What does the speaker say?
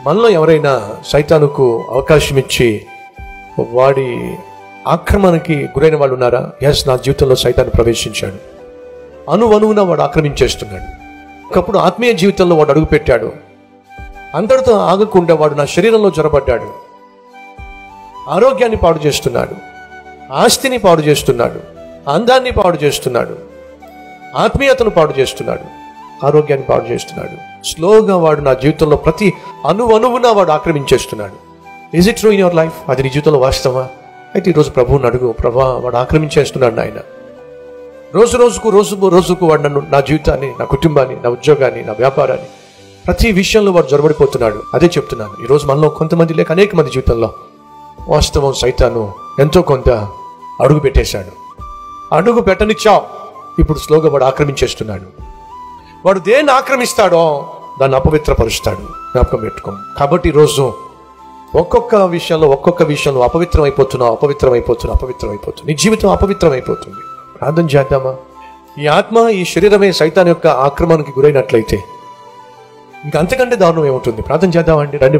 మనలో ఎవరైనా సైతానుకు అవకాశం ఇచ్చి వాడి ఆక్రమణకి గురైన వాళ్ళు ఉన్నారా? ఎస్, నా జీవితంలో సైతాను ప్రవేశించాడు. అణువణువున వాడు ఆక్రమించేస్తున్నాడు. ఒకప్పుడు ఆత్మీయ జీవితంలో వాడు అడుగుపెట్టాడు. అందరితో ఆగకుండా వాడు నా శరీరంలో జొరబడ్డాడు. ఆరోగ్యాన్ని పాడు చేస్తున్నాడు, ఆస్తిని పాడు చేస్తున్నాడు, అందాన్ని పాడు చేస్తున్నాడు, ఆత్మీయతను పాడు చేస్తున్నాడు, ఆరోగ్యాన్ని పాడు చేస్తున్నాడు. స్లోగా వాడు నా జీవితంలో ప్రతి అణువణువున వాడు ఆక్రమించేస్తున్నాడు. Is it true in your life? అది నీ జీవితంలో వాస్తవా? అయితే ఈరోజు ప్రభువుని అడుగు, ప్రభా వాడు ఆక్రమించేస్తున్నాడు నాయన. రోజు రోజుకు వాడు నన్ను, నా జీవితాన్ని, నా కుటుంబాన్ని, నా ఉద్యోగాన్ని, నా వ్యాపారాన్ని, ప్రతి విషయంలో వాడు జొరబడిపోతున్నాడు. అదే చెప్తున్నాను. ఈరోజు మనలో కొంతమంది లేక అనేక మంది జీవితంలో వాస్తవం సైతాను ఎంతో కొంత అడుగు పెట్టేశాడు. అడుగు పెట్టనిచ్చావు, ఇప్పుడు స్లోగా వాడు ఆక్రమించేస్తున్నాడు. వాడు దేన్ని ఆక్రమిస్తాడో దాన్ని అపవిత్రపరుస్తాడు. జ్ఞాపకం పెట్టుకో. కాబట్టి ఈరోజు ఒక్కొక్క విషయంలో అపవిత్రం అయిపోతున్నావు. నీ జీవితం అపవిత్రం అయిపోతుంది. ప్రార్థన చేద్దామా? ఈ ఆత్మ, ఈ శరీరమే సైతాన్ యొక్క ఆక్రమణకి గురైనట్లయితే ఇంకంతకంటే దారుణం ఏముంటుంది? ప్రార్థన చేద్దామండి. రండి.